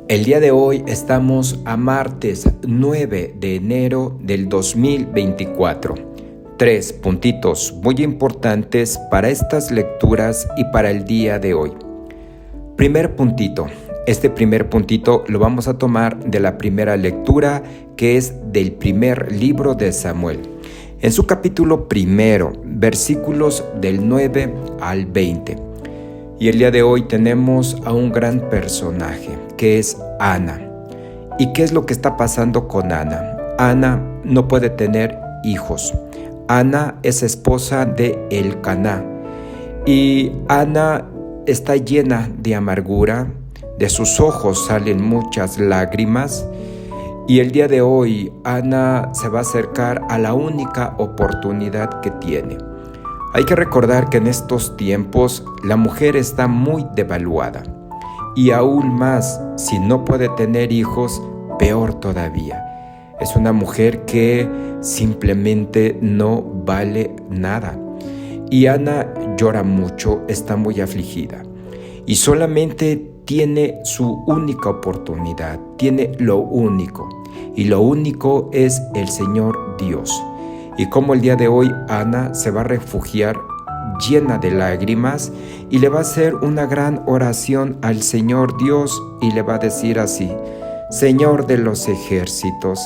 El día de hoy estamos a martes 9 de enero del 2024. 3 puntitos muy importantes para estas lecturas y para el día de hoy. Primer puntito. Este primer puntito lo vamos a tomar de la primera lectura, que es del primer libro de Samuel. En su capítulo primero, versículos del 9 al 20. Y el día de hoy tenemos a un gran personaje, que es Ana. ¿Y qué es lo que está pasando con Ana? Ana no puede tener hijos. Ana es esposa de Elcaná. Y Ana está llena de amargura, de sus ojos salen muchas lágrimas. Y el día de hoy Ana se va a acercar a la única oportunidad que tiene. Hay que recordar que en estos tiempos la mujer está muy devaluada y aún más, si no puede tener hijos, peor todavía. Es una mujer que simplemente no vale nada. Y Ana llora mucho, está muy afligida y solamente tiene su única oportunidad, tiene lo único, y lo único es el Señor Dios. Y como el día de hoy Ana se va a refugiar llena de lágrimas y le va a hacer una gran oración al Señor Dios y le va a decir así: Señor de los ejércitos,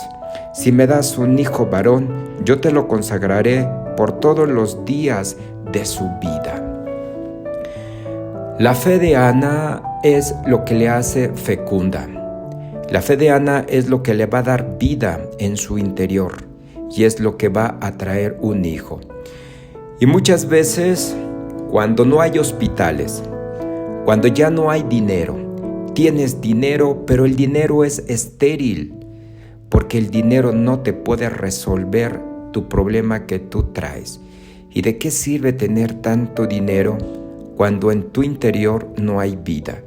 si me das un hijo varón, yo te lo consagraré por todos los días de su vida. La fe de Ana es lo que le hace fecunda. La fe de Ana es lo que le va a dar vida en su interior. Y es lo que va a traer un hijo. Y muchas veces, cuando no hay hospitales, cuando ya no hay dinero, tienes dinero, pero el dinero es estéril, porque el dinero no te puede resolver tu problema que tú traes. ¿Y de qué sirve tener tanto dinero cuando en tu interior no hay vida?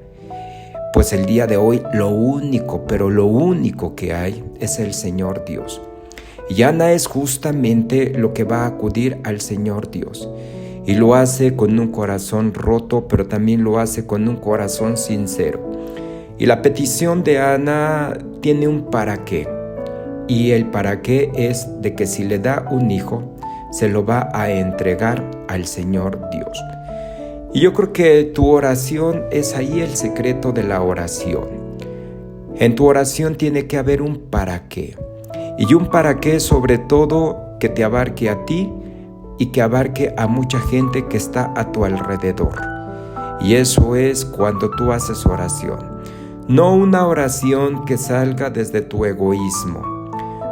Pues el día de hoy lo único, pero lo único que hay es el Señor Dios. Y Ana es justamente lo que va a acudir al Señor Dios. Y lo hace con un corazón roto, pero también lo hace con un corazón sincero. Y la petición de Ana tiene un para qué. Y el para qué es de que si le da un hijo, se lo va a entregar al Señor Dios. Y yo creo que tu oración es ahí el secreto de la oración. En tu oración tiene que haber un para qué. Y un para qué sobre todo que te abarque a ti y que abarque a mucha gente que está a tu alrededor. Y eso es cuando tú haces oración. No una oración que salga desde tu egoísmo.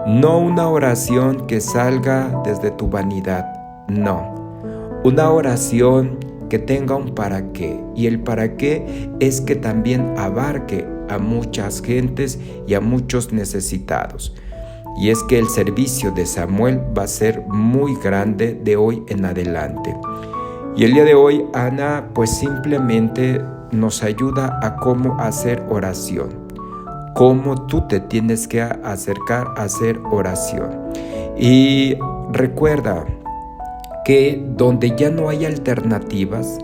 No una oración que salga desde tu vanidad. No. Una oración que tenga un para qué. Y el para qué es que también abarque a muchas gentes y a muchos necesitados. Y es que el servicio de Samuel va a ser muy grande de hoy en adelante. Y el día de hoy Ana pues simplemente nos ayuda a cómo hacer oración. Cómo tú te tienes que acercar a hacer oración. Y recuerda que donde ya no hay alternativas,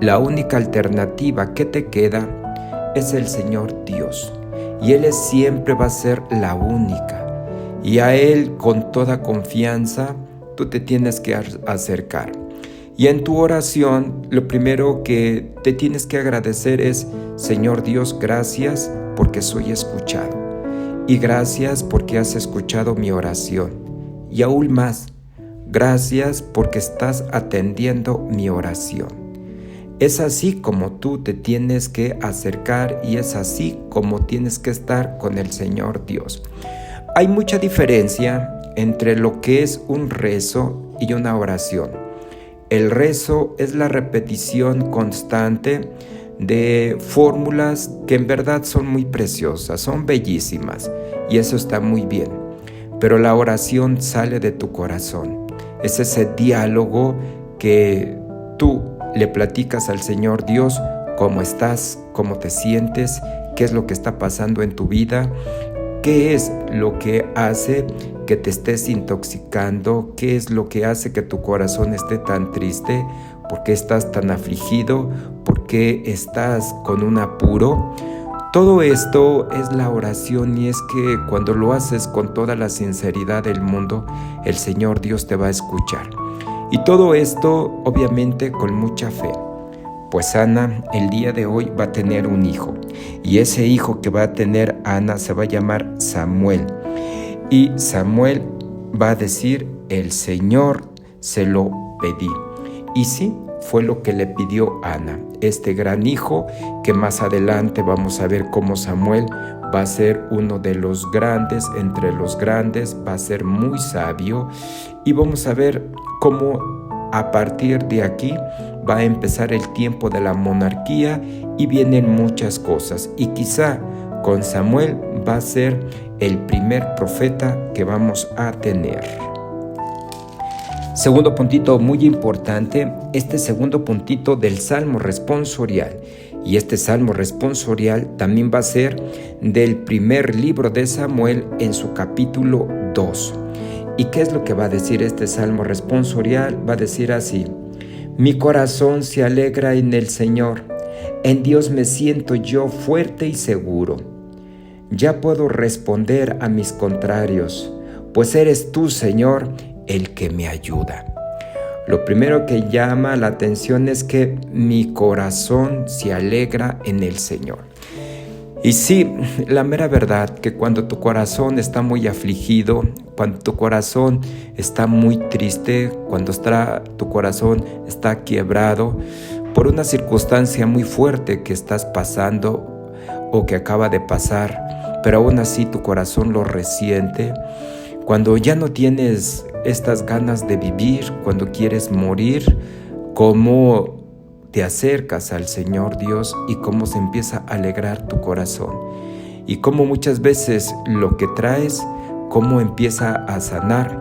la única alternativa que te queda es el Señor Dios. Y Él siempre va a ser la única. Y a Él con toda confianza tú te tienes que acercar. Y en tu oración lo primero que te tienes que agradecer es: Señor Dios, gracias porque soy escuchado. Y gracias porque has escuchado mi oración. Y aún más, gracias porque estás atendiendo mi oración. Es así como tú te tienes que acercar y es así como tienes que estar con el Señor Dios. Hay mucha diferencia entre lo que es un rezo y una oración. El rezo es la repetición constante de fórmulas que en verdad son muy preciosas, son bellísimas y eso está muy bien. Pero la oración sale de tu corazón. Es ese diálogo que tú le platicas al Señor Dios cómo estás, cómo te sientes, qué es lo que está pasando en tu vida. ¿Qué es lo que hace que te estés intoxicando? ¿Qué es lo que hace que tu corazón esté tan triste? ¿Por qué estás tan afligido? ¿Por qué estás con un apuro? Todo esto es la oración, y es que cuando lo haces con toda la sinceridad del mundo, el Señor Dios te va a escuchar. Y todo esto obviamente con mucha fe. Pues Ana el día de hoy va a tener un hijo, y ese hijo que va a tener Ana se va a llamar Samuel. Y Samuel va a decir: el Señor se lo pedí. Y sí, fue lo que le pidió Ana, este gran hijo que más adelante vamos a ver cómo Samuel va a ser uno de los grandes entre los grandes, va a ser muy sabio, y vamos a ver cómo a partir de aquí va a empezar el tiempo de la monarquía y vienen muchas cosas, y quizá con Samuel va a ser el primer profeta que vamos a tener. Segundo puntito muy importante, este segundo puntito del Salmo responsorial. Y este Salmo responsorial también va a ser del primer libro de Samuel en su capítulo 2. ¿Y qué es lo que va a decir este Salmo responsorial? Va a decir así: mi corazón se alegra en el Señor, en Dios me siento yo fuerte y seguro. Ya puedo responder a mis contrarios, pues eres tú, Señor, el que me ayuda. Lo primero que llama la atención es que mi corazón se alegra en el Señor. Y sí, la mera verdad que cuando tu corazón está muy afligido, cuando tu corazón está muy triste, cuando tu corazón está quebrado por una circunstancia muy fuerte que estás pasando o que acaba de pasar, pero aún así tu corazón lo resiente, cuando ya no tienes estas ganas de vivir, cuando quieres morir, cómo te acercas al Señor Dios y cómo se empieza a alegrar tu corazón. Y cómo muchas veces lo que traes, cómo empieza a sanar,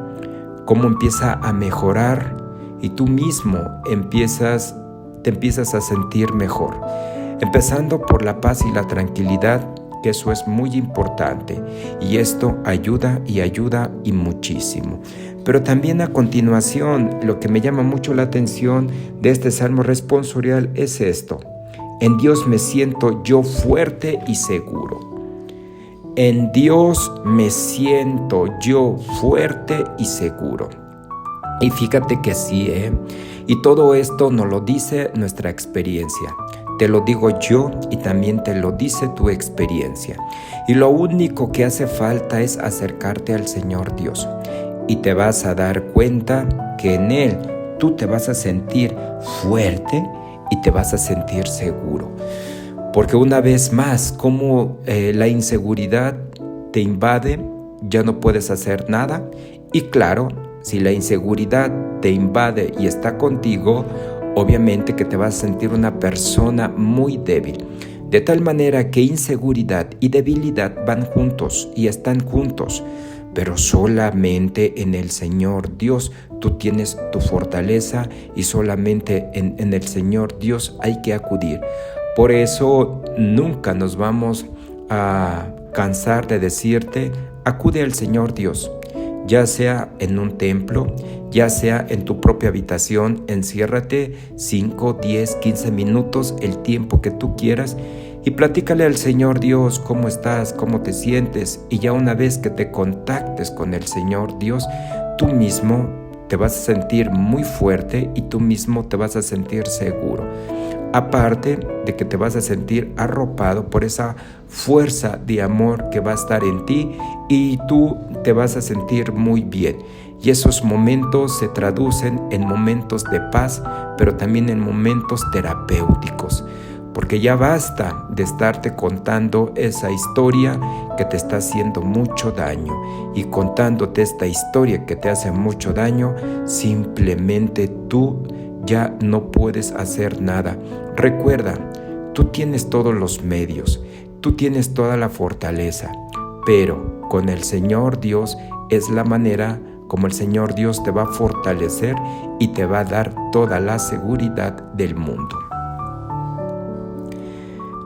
cómo empieza a mejorar, y tú mismo te empiezas a sentir mejor. Empezando por la paz y la tranquilidad, que eso es muy importante, y esto ayuda y muchísimo. Pero también a continuación, lo que me llama mucho la atención de este Salmo responsorial es esto: en Dios me siento yo fuerte y seguro. En Dios me siento yo fuerte y seguro. Y fíjate que sí, y todo esto nos lo dice nuestra experiencia. Te lo digo yo y también te lo dice tu experiencia. Y lo único que hace falta es acercarte al Señor Dios. Y te vas a dar cuenta que en Él tú te vas a sentir fuerte y te vas a sentir seguro. Porque una vez más, como la inseguridad te invade, ya no puedes hacer nada. Y claro, si la inseguridad te invade y está contigo, obviamente que te vas a sentir una persona muy débil. De tal manera que inseguridad y debilidad van juntos y están juntos. Pero solamente en el Señor Dios tú tienes tu fortaleza, y solamente en el Señor Dios hay que acudir. Por eso nunca nos vamos a cansar de decirte: acude al Señor Dios. Ya sea en un templo, ya sea en tu propia habitación, enciérrate 5, 10, 15 minutos, el tiempo que tú quieras, y platícale al Señor Dios cómo estás, cómo te sientes. Y ya una vez que te contactes con el Señor Dios, tú mismo te vas a sentir muy fuerte y tú mismo te vas a sentir seguro. Aparte de que te vas a sentir arropado por esa fuerza de amor que va a estar en ti, y tú te vas a sentir muy bien. Y esos momentos se traducen en momentos de paz, pero también en momentos terapéuticos. Porque ya basta de estarte contando esa historia que te está haciendo mucho daño. Y contándote esta historia que te hace mucho daño, simplemente tú ya no puedes hacer nada. Recuerda, tú tienes todos los medios, tú tienes toda la fortaleza, pero con el Señor Dios es la manera como el Señor Dios te va a fortalecer y te va a dar toda la seguridad del mundo.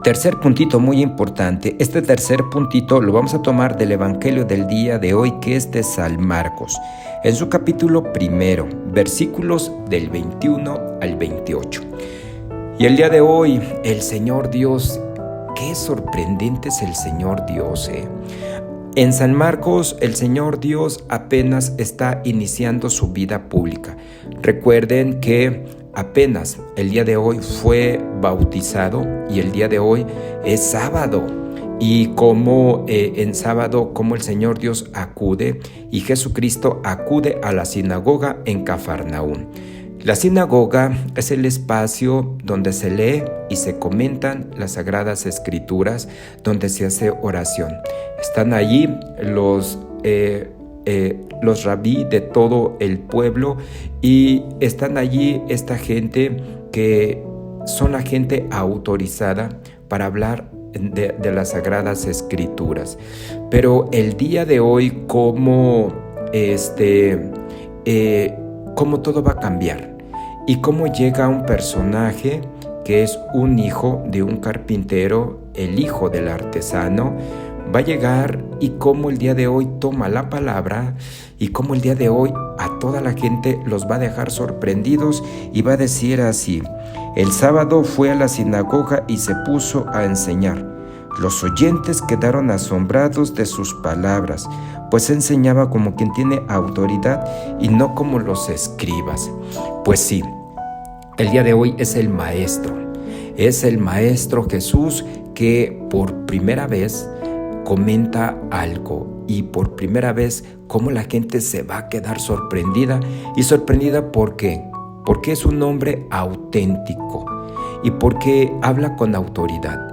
Tercer puntito muy importante. Este tercer puntito lo vamos a tomar del Evangelio del día de hoy, que es de San Marcos, en su capítulo 1, versículos del 21 al 28. Y el día de hoy el Señor Dios qué sorprendente es el Señor Dios. En San Marcos, el Señor Dios apenas está iniciando su vida pública. Recuerden que apenas el día de hoy fue bautizado y el día de hoy es sábado. Y como en sábado, como el Señor Dios acude y Jesucristo acude a la sinagoga en Cafarnaúm. La sinagoga es el espacio donde se lee y se comentan las Sagradas Escrituras, donde se hace oración. Están allí los rabí de todo el pueblo y están allí esta gente que son la gente autorizada para hablar de las Sagradas Escrituras. Pero el día de hoy, cómo todo va a cambiar y cómo llega un personaje que es un hijo de un carpintero, el hijo del artesano, va a llegar y cómo el día de hoy toma la palabra y cómo el día de hoy a toda la gente los va a dejar sorprendidos y va a decir así: el sábado fue a la sinagoga y se puso a enseñar. Los oyentes quedaron asombrados de sus palabras, pues enseñaba como quien tiene autoridad y no como los escribas. Pues sí, el día de hoy es el Maestro Jesús que por primera vez comenta algo y por primera vez cómo la gente se va a quedar sorprendida. Y sorprendida ¿por qué? Porque es un hombre auténtico y porque habla con autoridad.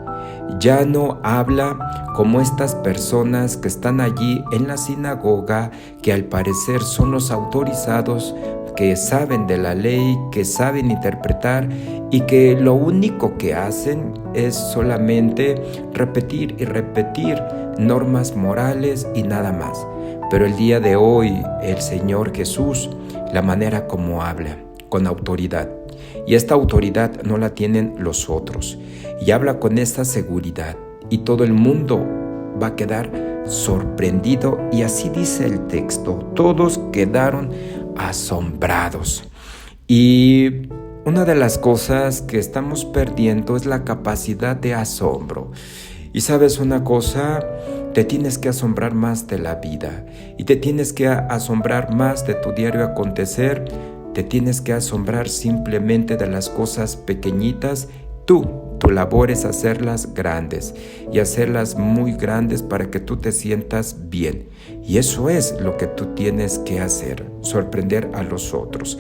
Ya no habla como estas personas que están allí en la sinagoga, que al parecer son los autorizados, que saben de la ley, que saben interpretar y que lo único que hacen es solamente repetir y repetir normas morales y nada más. Pero el día de hoy el Señor Jesús, la manera como habla, con autoridad. Y esta autoridad no la tienen los otros. Y habla con esta seguridad. Y todo el mundo va a quedar sorprendido. Y así dice el texto. Todos quedaron asombrados. Y una de las cosas que estamos perdiendo es la capacidad de asombro. Y sabes una cosa, te tienes que asombrar más de la vida. Y te tienes que asombrar más de tu diario acontecer. Te tienes que asombrar simplemente de las cosas pequeñitas. Tu labor es hacerlas grandes y hacerlas muy grandes para que tú te sientas bien. Y eso es lo que tú tienes que hacer, sorprender a los otros.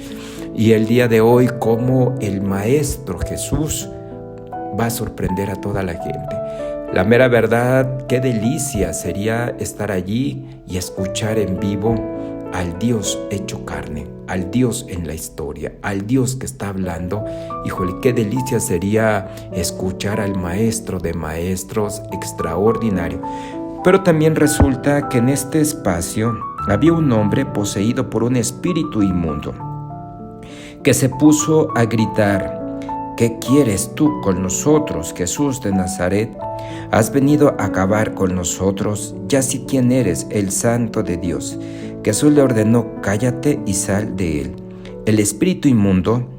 Y el día de hoy, como el Maestro Jesús va a sorprender a toda la gente. La mera verdad, qué delicia sería estar allí y escuchar en vivo al Dios hecho carne, al Dios en la historia, al Dios que está hablando. Híjole, qué delicia sería escuchar al Maestro de Maestros extraordinario. Pero también resulta que en este espacio había un hombre poseído por un espíritu inmundo, que se puso a gritar: ¿qué quieres tú con nosotros, Jesús de Nazaret? ¿Has venido a acabar con nosotros? Ya sé quién eres, el Santo de Dios. Jesús le ordenó: cállate y sal de él. El espíritu inmundo,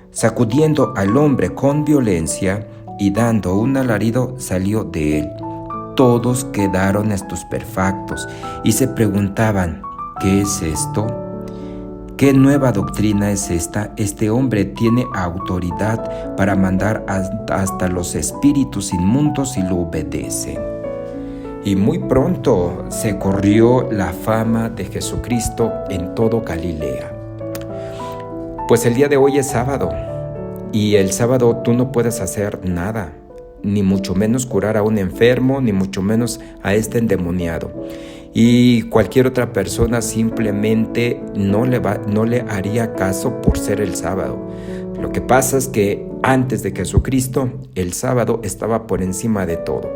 sacudiendo al hombre con violencia y dando un alarido, salió de él. Todos quedaron estupefactos y se preguntaban: ¿qué es esto? ¿Qué nueva doctrina es esta? Este hombre tiene autoridad para mandar hasta los espíritus inmundos y lo obedecen. Y muy pronto se corrió la fama de Jesucristo en todo Galilea. Pues el día de hoy es sábado, y el sábado tú no puedes hacer nada, ni mucho menos curar a un enfermo, ni mucho menos a este endemoniado. Y cualquier otra persona simplemente no le haría caso por ser el sábado. Lo que pasa es que antes de Jesucristo, el sábado estaba por encima de todo.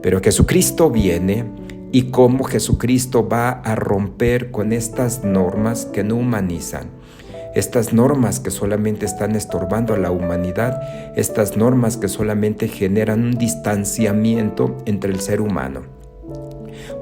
Pero Jesucristo viene, y cómo Jesucristo va a romper con estas normas que no humanizan, estas normas que solamente están estorbando a la humanidad, estas normas que solamente generan un distanciamiento entre el ser humano.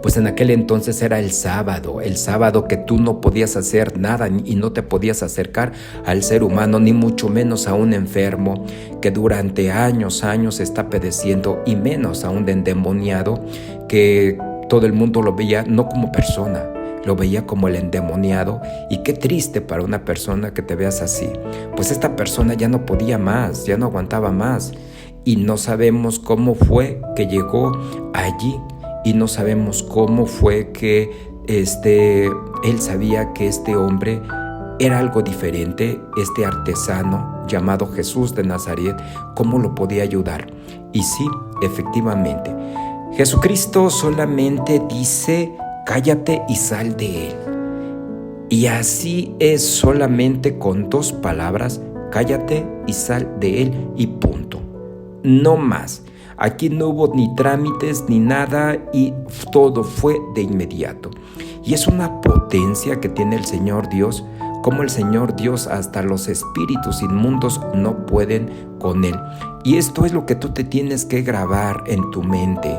Pues en aquel entonces era el sábado que tú no podías hacer nada y no te podías acercar al ser humano, ni mucho menos a un enfermo que durante años está padeciendo, y menos a un endemoniado que todo el mundo lo veía no como persona, lo veía como el endemoniado. Y qué triste para una persona que te veas así. Pues esta persona ya no podía más, ya no aguantaba más, y no sabemos cómo fue que llegó allí, y no sabemos cómo fue que él sabía que este hombre era algo diferente, este artesano llamado Jesús de Nazaret, cómo lo podía ayudar. Y sí, efectivamente, Jesucristo solamente dice: cállate y sal de él. Y así es, solamente con 2 palabras: cállate y sal de él, y punto. No más. Aquí no hubo ni trámites ni nada, y todo fue de inmediato. Y es una potencia que tiene el Señor Dios, como el Señor Dios hasta los espíritus inmundos no pueden con él. Y esto es lo que tú te tienes que grabar en tu mente.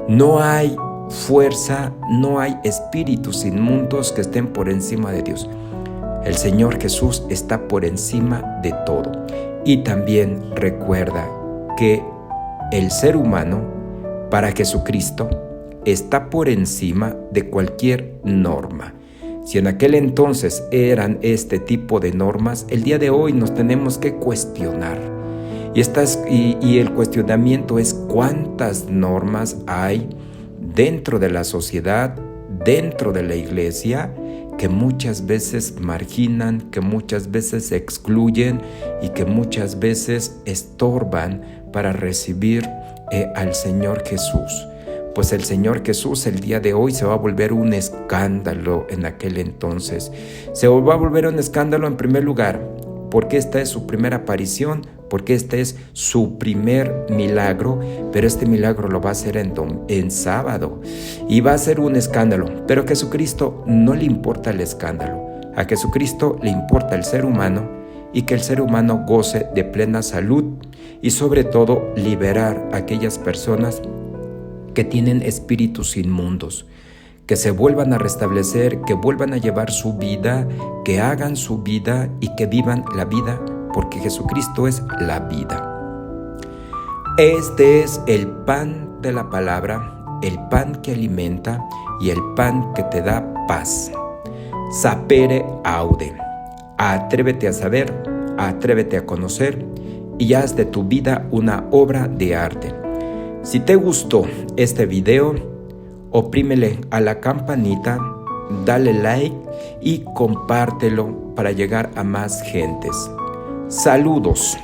No hay fuerza, no hay espíritus inmundos que estén por encima de Dios. El Señor Jesús está por encima de todo. Y también recuerda que el ser humano, para Jesucristo, está por encima de cualquier norma. Si en aquel entonces eran este tipo de normas, el día de hoy nos tenemos que cuestionar. Y el cuestionamiento es: ¿cuántas normas hay dentro de la sociedad, dentro de la iglesia, que muchas veces marginan, que muchas veces excluyen y que muchas veces estorban para recibir al Señor Jesús? Pues el Señor Jesús el día de hoy se va a volver un escándalo en aquel entonces. Se va a volver un escándalo en primer lugar, porque esta es su primera aparición, porque este es su primer milagro, pero este milagro lo va a hacer en sábado, y va a ser un escándalo. Pero a Jesucristo no le importa el escándalo. A Jesucristo le importa el ser humano, y que el ser humano goce de plena salud, y sobre todo liberar a aquellas personas que tienen espíritus inmundos, que se vuelvan a restablecer, que vuelvan a llevar su vida, que hagan su vida y que vivan la vida, porque Jesucristo es la vida. Este es el pan de la palabra, el pan que alimenta y el pan que te da paz. Sapere aude. Atrévete a saber, atrévete a conocer, y haz de tu vida una obra de arte. Si te gustó este video, oprímele a la campanita, dale like y compártelo para llegar a más gentes. Saludos.